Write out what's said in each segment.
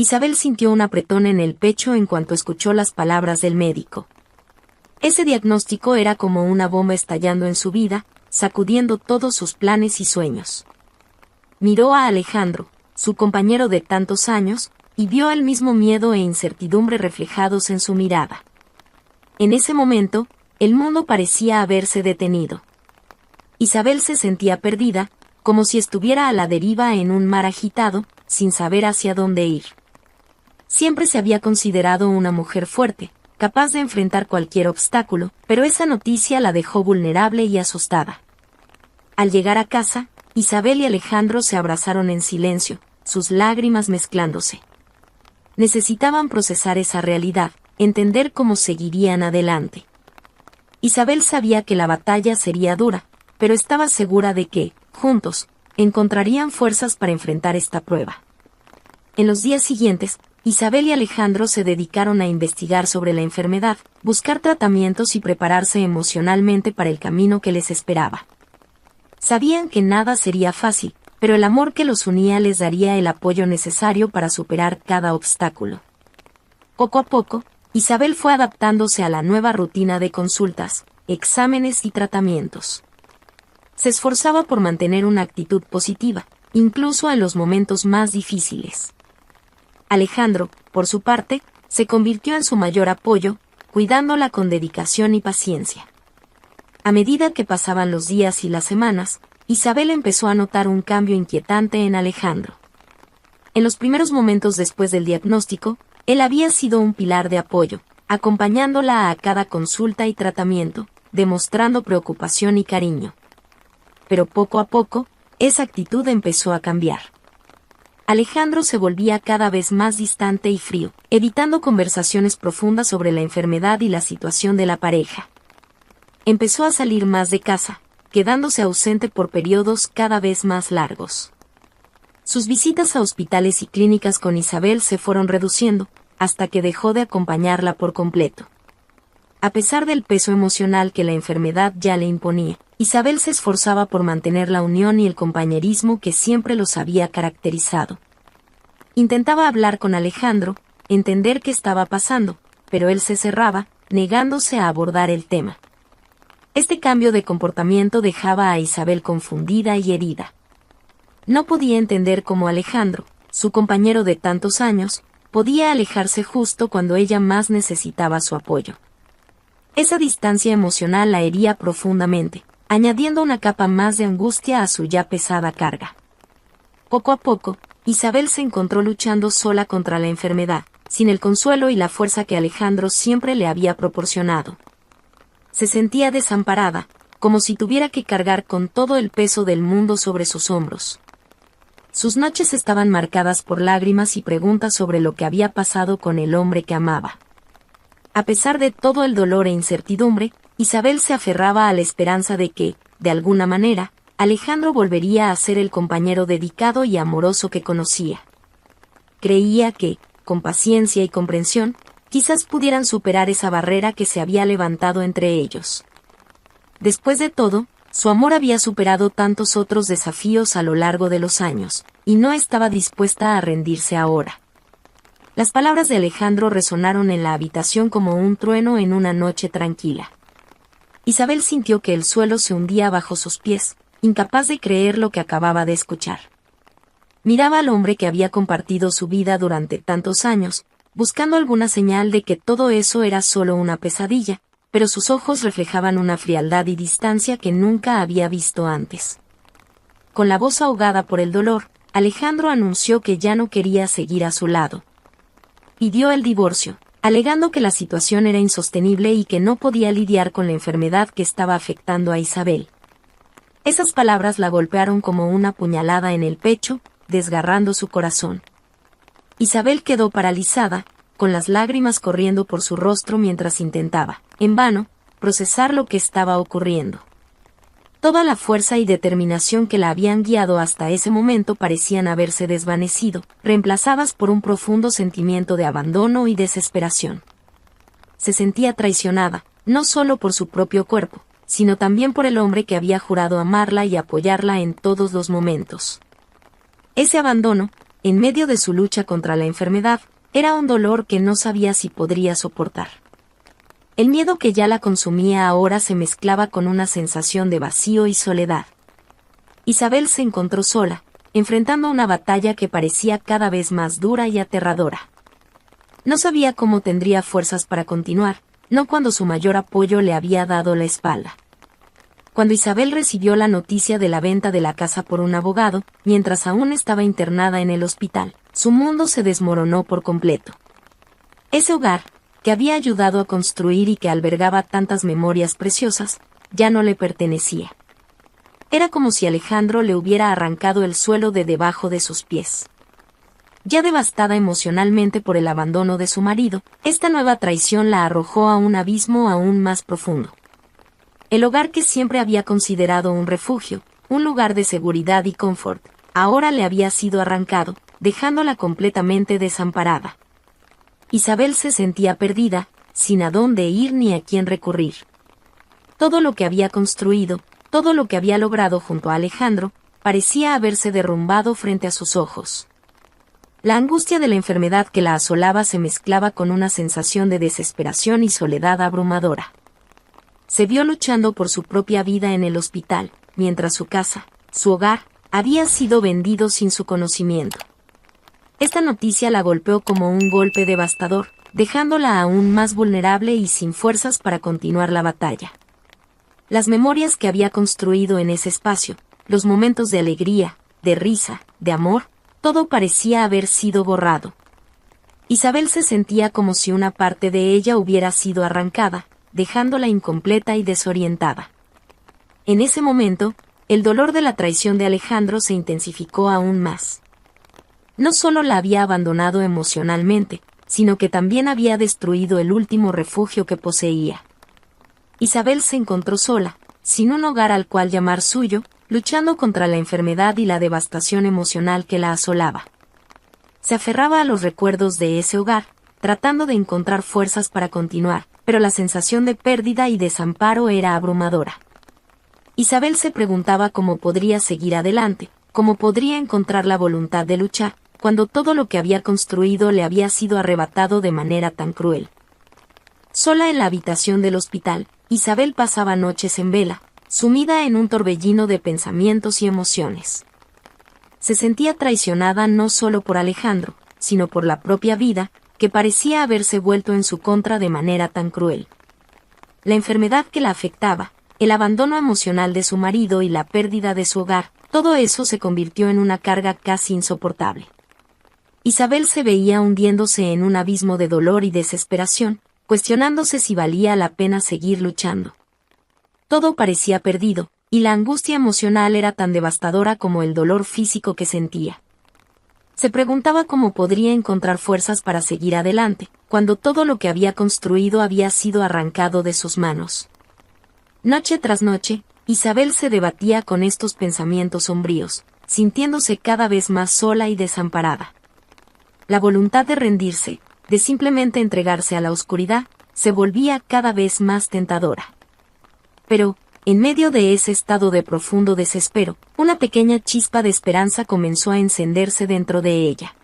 Isabel sintió un apretón en el pecho en cuanto escuchó las palabras del médico. Ese diagnóstico era como una bomba estallando en su vida, sacudiendo todos sus planes y sueños. Miró a Alejandro, su compañero de tantos años, y vio el mismo miedo e incertidumbre reflejados en su mirada. En ese momento, el mundo parecía haberse detenido. Isabel se sentía perdida, como si estuviera a la deriva en un mar agitado, sin saber hacia dónde ir. Siempre se había considerado una mujer fuerte, capaz de enfrentar cualquier obstáculo, pero esa noticia la dejó vulnerable y asustada. Al llegar a casa, Isabel y Alejandro se abrazaron en silencio, sus lágrimas mezclándose. Necesitaban procesar esa realidad, entender cómo seguirían adelante. Isabel sabía que la batalla sería dura, pero estaba segura de que, juntos, encontrarían fuerzas para enfrentar esta prueba. En los días siguientes, Isabel y Alejandro se dedicaron a investigar sobre la enfermedad, buscar tratamientos y prepararse emocionalmente para el camino que les esperaba. Sabían que nada sería fácil, pero el amor que los unía les daría el apoyo necesario para superar cada obstáculo. Poco a poco, Isabel fue adaptándose a la nueva rutina de consultas, exámenes y tratamientos. Se esforzaba por mantener una actitud positiva, incluso en los momentos más difíciles. Alejandro, por su parte, se convirtió en su mayor apoyo, cuidándola con dedicación y paciencia. A medida que pasaban los días y las semanas, Isabel empezó a notar un cambio inquietante en Alejandro. En los primeros momentos después del diagnóstico, él había sido un pilar de apoyo, acompañándola a cada consulta y tratamiento, demostrando preocupación y cariño. Pero poco a poco, esa actitud empezó a cambiar. Alejandro se volvía cada vez más distante y frío, evitando conversaciones profundas sobre la enfermedad y la situación de la pareja. Empezó a salir más de casa, quedándose ausente por periodos cada vez más largos. Sus visitas a hospitales y clínicas con Isabel se fueron reduciendo, hasta que dejó de acompañarla por completo. A pesar del peso emocional que la enfermedad ya le imponía, Isabel se esforzaba por mantener la unión y el compañerismo que siempre los había caracterizado. Intentaba hablar con Alejandro, entender qué estaba pasando, pero él se cerraba, negándose a abordar el tema. Este cambio de comportamiento dejaba a Isabel confundida y herida. No podía entender cómo Alejandro, su compañero de tantos años, podía alejarse justo cuando ella más necesitaba su apoyo. Esa distancia emocional la hería profundamente, añadiendo una capa más de angustia a su ya pesada carga. Poco a poco, Isabel se encontró luchando sola contra la enfermedad, sin el consuelo y la fuerza que Alejandro siempre le había proporcionado. Se sentía desamparada, como si tuviera que cargar con todo el peso del mundo sobre sus hombros. Sus noches estaban marcadas por lágrimas y preguntas sobre lo que había pasado con el hombre que amaba. A pesar de todo el dolor e incertidumbre, Isabel se aferraba a la esperanza de que, de alguna manera, Alejandro volvería a ser el compañero dedicado y amoroso que conocía. Creía que, con paciencia y comprensión, quizás pudieran superar esa barrera que se había levantado entre ellos. Después de todo, su amor había superado tantos otros desafíos a lo largo de los años, y no estaba dispuesta a rendirse ahora. Las palabras de Alejandro resonaron en la habitación como un trueno en una noche tranquila. Isabel sintió que el suelo se hundía bajo sus pies, incapaz de creer lo que acababa de escuchar. Miraba al hombre que había compartido su vida durante tantos años, buscando alguna señal de que todo eso era solo una pesadilla, pero sus ojos reflejaban una frialdad y distancia que nunca había visto antes. Con la voz ahogada por el dolor, Alejandro anunció que ya no quería seguir a su lado. Pidió el divorcio, alegando que la situación era insostenible y que no podía lidiar con la enfermedad que estaba afectando a Isabel. Esas palabras la golpearon como una puñalada en el pecho, desgarrando su corazón. Isabel quedó paralizada, con las lágrimas corriendo por su rostro mientras intentaba, en vano, procesar lo que estaba ocurriendo. Toda la fuerza y determinación que la habían guiado hasta ese momento parecían haberse desvanecido, reemplazadas por un profundo sentimiento de abandono y desesperación. Se sentía traicionada, no solo por su propio cuerpo, sino también por el hombre que había jurado amarla y apoyarla en todos los momentos. Ese abandono, en medio de su lucha contra la enfermedad, era un dolor que no sabía si podría soportar. El miedo que ya la consumía ahora se mezclaba con una sensación de vacío y soledad. Isabel se encontró sola, enfrentando una batalla que parecía cada vez más dura y aterradora. No sabía cómo tendría fuerzas para continuar, no cuando su mayor apoyo le había dado la espalda. Cuando Isabel recibió la noticia de la venta de la casa por un abogado, mientras aún estaba internada en el hospital, su mundo se desmoronó por completo. Ese hogar, que había ayudado a construir y que albergaba tantas memorias preciosas, ya no le pertenecía. Era como si Alejandro le hubiera arrancado el suelo de debajo de sus pies. Ya devastada emocionalmente por el abandono de su marido, esta nueva traición la arrojó a un abismo aún más profundo. El hogar que siempre había considerado un refugio, un lugar de seguridad y confort, ahora le había sido arrancado, dejándola completamente desamparada. Isabel se sentía perdida, sin a dónde ir ni a quién recurrir. Todo lo que había construido, todo lo que había logrado junto a Alejandro, parecía haberse derrumbado frente a sus ojos. La angustia de la enfermedad que la asolaba se mezclaba con una sensación de desesperación y soledad abrumadora. Se vio luchando por su propia vida en el hospital, mientras su casa, su hogar, había sido vendido sin su conocimiento. Esta noticia la golpeó como un golpe devastador, dejándola aún más vulnerable y sin fuerzas para continuar la batalla. Las memorias que había construido en ese espacio, los momentos de alegría, de risa, de amor, todo parecía haber sido borrado. Isabel se sentía como si una parte de ella hubiera sido arrancada, dejándola incompleta y desorientada. En ese momento, el dolor de la traición de Alejandro se intensificó aún más. No solo la había abandonado emocionalmente, sino que también había destruido el último refugio que poseía. Isabel se encontró sola, sin un hogar al cual llamar suyo, luchando contra la enfermedad y la devastación emocional que la asolaba. Se aferraba a los recuerdos de ese hogar, tratando de encontrar fuerzas para continuar, pero la sensación de pérdida y desamparo era abrumadora. Isabel se preguntaba cómo podría seguir adelante, cómo podría encontrar la voluntad de luchar, cuando todo lo que había construido le había sido arrebatado de manera tan cruel. Sola en la habitación del hospital, Isabel pasaba noches en vela, sumida en un torbellino de pensamientos y emociones. Se sentía traicionada no solo por Alejandro, sino por la propia vida, que parecía haberse vuelto en su contra de manera tan cruel. La enfermedad que la afectaba, el abandono emocional de su marido y la pérdida de su hogar, todo eso se convirtió en una carga casi insoportable. Isabel se veía hundiéndose en un abismo de dolor y desesperación, cuestionándose si valía la pena seguir luchando. Todo parecía perdido, y la angustia emocional era tan devastadora como el dolor físico que sentía. Se preguntaba cómo podría encontrar fuerzas para seguir adelante, cuando todo lo que había construido había sido arrancado de sus manos. Noche tras noche, Isabel se debatía con estos pensamientos sombríos, sintiéndose cada vez más sola y desamparada. La voluntad de rendirse, de simplemente entregarse a la oscuridad, se volvía cada vez más tentadora. Pero, en medio de ese estado de profundo desespero, una pequeña chispa de esperanza comenzó a encenderse dentro de ella.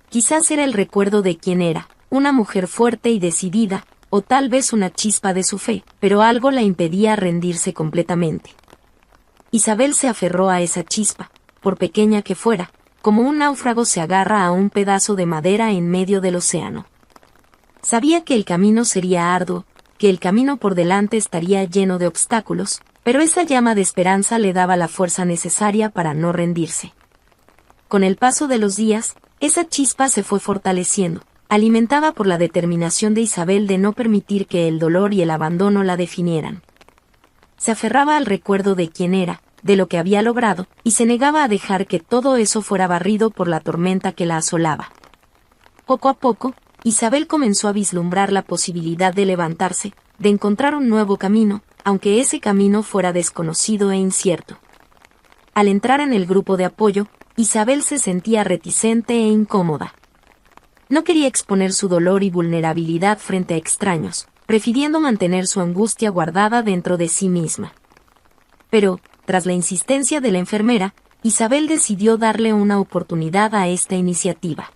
Quizás era el recuerdo de quién era, una mujer fuerte y decidida, o tal vez una chispa de su fe, pero algo la impedía rendirse completamente. Isabel se aferró a esa chispa, por pequeña que fuera, como un náufrago se agarra a un pedazo de madera en medio del océano. Sabía que el camino sería arduo, que el camino por delante estaría lleno de obstáculos, pero esa llama de esperanza le daba la fuerza necesaria para no rendirse. Con el paso de los días, esa chispa se fue fortaleciendo, alimentada por la determinación de Isabel de no permitir que el dolor y el abandono la definieran. Se aferraba al recuerdo de quién era, de lo que había logrado, y se negaba a dejar que todo eso fuera barrido por la tormenta que la asolaba. Poco a poco, Isabel comenzó a vislumbrar la posibilidad de levantarse, de encontrar un nuevo camino, aunque ese camino fuera desconocido e incierto. Al entrar en el grupo de apoyo, Isabel se sentía reticente e incómoda. No quería exponer su dolor y vulnerabilidad frente a extraños, prefiriendo mantener su angustia guardada dentro de sí misma. Pero, tras la insistencia de la enfermera, Isabel decidió darle una oportunidad a esta iniciativa.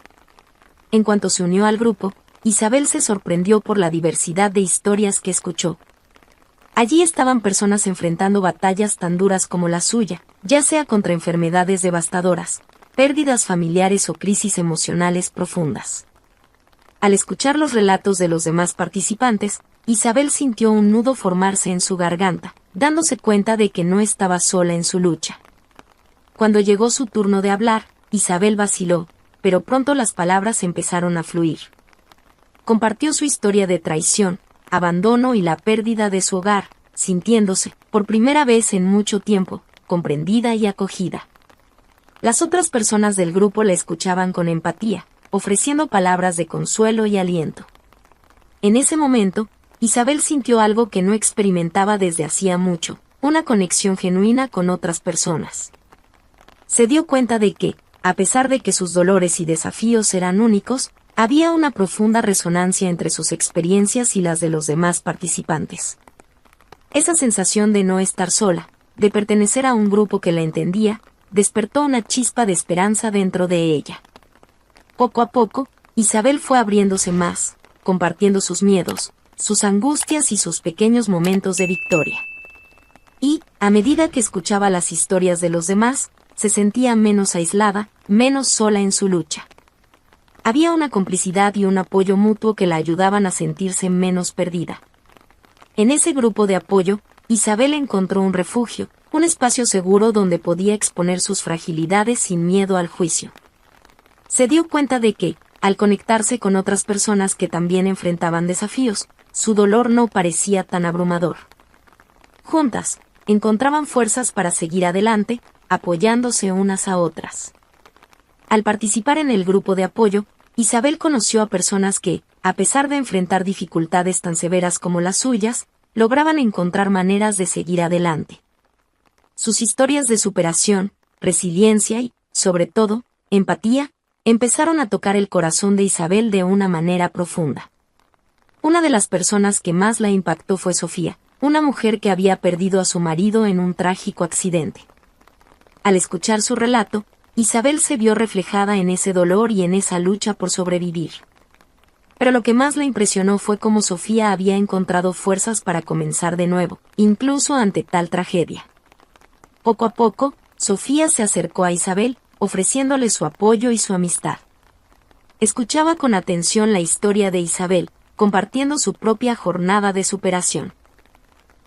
En cuanto se unió al grupo, Isabel se sorprendió por la diversidad de historias que escuchó. Allí estaban personas enfrentando batallas tan duras como la suya, ya sea contra enfermedades devastadoras, pérdidas familiares o crisis emocionales profundas. Al escuchar los relatos de los demás participantes, Isabel sintió un nudo formarse en su garganta, dándose cuenta de que no estaba sola en su lucha. Cuando llegó su turno de hablar, Isabel vaciló, pero pronto las palabras empezaron a fluir. Compartió su historia de traición, abandono y la pérdida de su hogar, sintiéndose, por primera vez en mucho tiempo, comprendida y acogida. Las otras personas del grupo la escuchaban con empatía, ofreciendo palabras de consuelo y aliento. En ese momento, Isabel sintió algo que no experimentaba desde hacía mucho, una conexión genuina con otras personas. Se dio cuenta de que, a pesar de que sus dolores y desafíos eran únicos, había una profunda resonancia entre sus experiencias y las de los demás participantes. Esa sensación de no estar sola, de pertenecer a un grupo que la entendía, despertó una chispa de esperanza dentro de ella. Poco a poco, Isabel fue abriéndose más, compartiendo sus miedos, sus angustias y sus pequeños momentos de victoria. Y, a medida que escuchaba las historias de los demás, se sentía menos aislada, menos sola en su lucha. Había una complicidad y un apoyo mutuo que la ayudaban a sentirse menos perdida. En ese grupo de apoyo, Isabel encontró un refugio, un espacio seguro donde podía exponer sus fragilidades sin miedo al juicio. Se dio cuenta de que, al conectarse con otras personas que también enfrentaban desafíos, su dolor no parecía tan abrumador. Juntas, encontraban fuerzas para seguir adelante, apoyándose unas a otras. Al participar en el grupo de apoyo, Isabel conoció a personas que, a pesar de enfrentar dificultades tan severas como las suyas, lograban encontrar maneras de seguir adelante. Sus historias de superación, resiliencia y, sobre todo, empatía, empezaron a tocar el corazón de Isabel de una manera profunda. Una de las personas que más la impactó fue Sofía, una mujer que había perdido a su marido en un trágico accidente. Al escuchar su relato, Isabel se vio reflejada en ese dolor y en esa lucha por sobrevivir. Pero lo que más la impresionó fue cómo Sofía había encontrado fuerzas para comenzar de nuevo, incluso ante tal tragedia. Poco a poco, Sofía se acercó a Isabel, ofreciéndole su apoyo y su amistad. Escuchaba con atención la historia de Isabel, compartiendo su propia jornada de superación.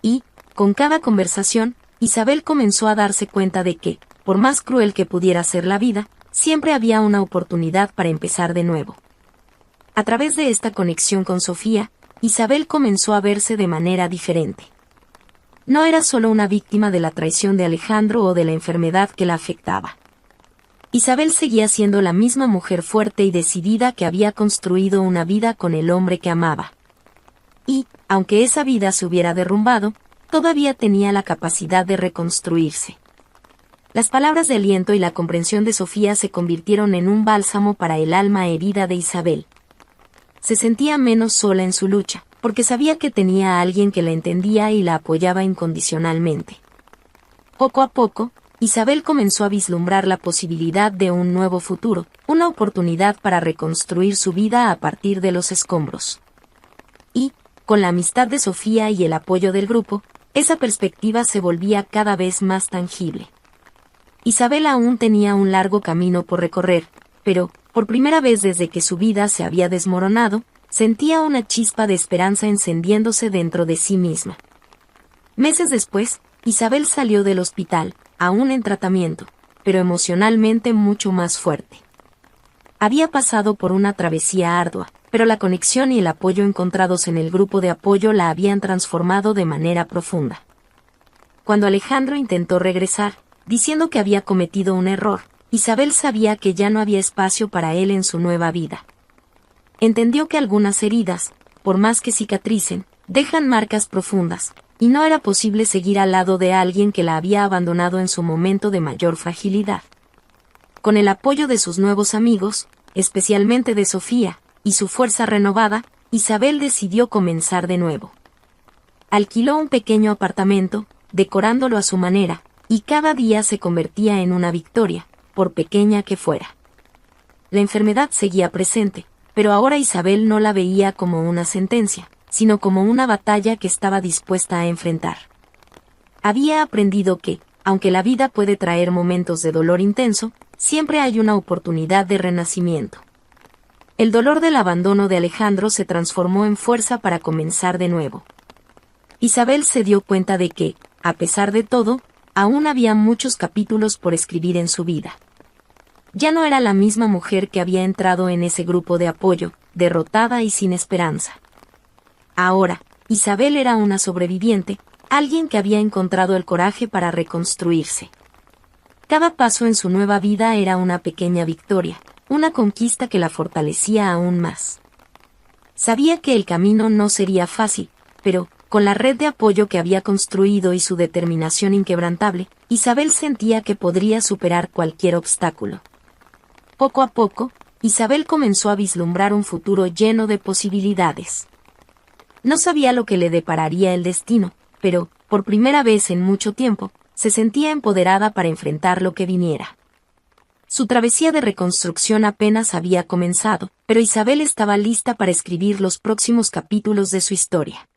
Y, con cada conversación, Isabel comenzó a darse cuenta de que, por más cruel que pudiera ser la vida, siempre había una oportunidad para empezar de nuevo. A través de esta conexión con Sofía, Isabel comenzó a verse de manera diferente. No era solo una víctima de la traición de Alejandro o de la enfermedad que la afectaba. Isabel seguía siendo la misma mujer fuerte y decidida que había construido una vida con el hombre que amaba. Y, aunque esa vida se hubiera derrumbado, todavía tenía la capacidad de reconstruirse. Las palabras de aliento y la comprensión de Sofía se convirtieron en un bálsamo para el alma herida de Isabel. Se sentía menos sola en su lucha, porque sabía que tenía a alguien que la entendía y la apoyaba incondicionalmente. Poco a poco, Isabel comenzó a vislumbrar la posibilidad de un nuevo futuro, una oportunidad para reconstruir su vida a partir de los escombros. Y, con la amistad de Sofía y el apoyo del grupo, esa perspectiva se volvía cada vez más tangible. Isabel aún tenía un largo camino por recorrer, pero, por primera vez desde que su vida se había desmoronado, sentía una chispa de esperanza encendiéndose dentro de sí misma. Meses después, Isabel salió del hospital, aún en tratamiento, pero emocionalmente mucho más fuerte. Había pasado por una travesía ardua, pero la conexión y el apoyo encontrados en el grupo de apoyo la habían transformado de manera profunda. Cuando Alejandro intentó regresar, diciendo que había cometido un error, Isabel sabía que ya no había espacio para él en su nueva vida. Entendió que algunas heridas, por más que cicatricen, dejan marcas profundas, y no era posible seguir al lado de alguien que la había abandonado en su momento de mayor fragilidad. Con el apoyo de sus nuevos amigos, especialmente de Sofía, y su fuerza renovada, Isabel decidió comenzar de nuevo. Alquiló un pequeño apartamento, decorándolo a su manera, y cada día se convertía en una victoria, por pequeña que fuera. La enfermedad seguía presente, pero ahora Isabel no la veía como una sentencia, sino como una batalla que estaba dispuesta a enfrentar. Había aprendido que, aunque la vida puede traer momentos de dolor intenso, siempre hay una oportunidad de renacimiento. El dolor del abandono de Alejandro se transformó en fuerza para comenzar de nuevo. Isabel se dio cuenta de que, a pesar de todo, aún había muchos capítulos por escribir en su vida. Ya no era la misma mujer que había entrado en ese grupo de apoyo, derrotada y sin esperanza. Ahora, Isabel era una sobreviviente, alguien que había encontrado el coraje para reconstruirse. Cada paso en su nueva vida era una pequeña victoria, una conquista que la fortalecía aún más. Sabía que el camino no sería fácil, pero, con la red de apoyo que había construido y su determinación inquebrantable, Isabel sentía que podría superar cualquier obstáculo. Poco a poco, Isabel comenzó a vislumbrar un futuro lleno de posibilidades. No sabía lo que le depararía el destino, pero, por primera vez en mucho tiempo, se sentía empoderada para enfrentar lo que viniera. Su travesía de reconstrucción apenas había comenzado, pero Isabel estaba lista para escribir los próximos capítulos de su historia.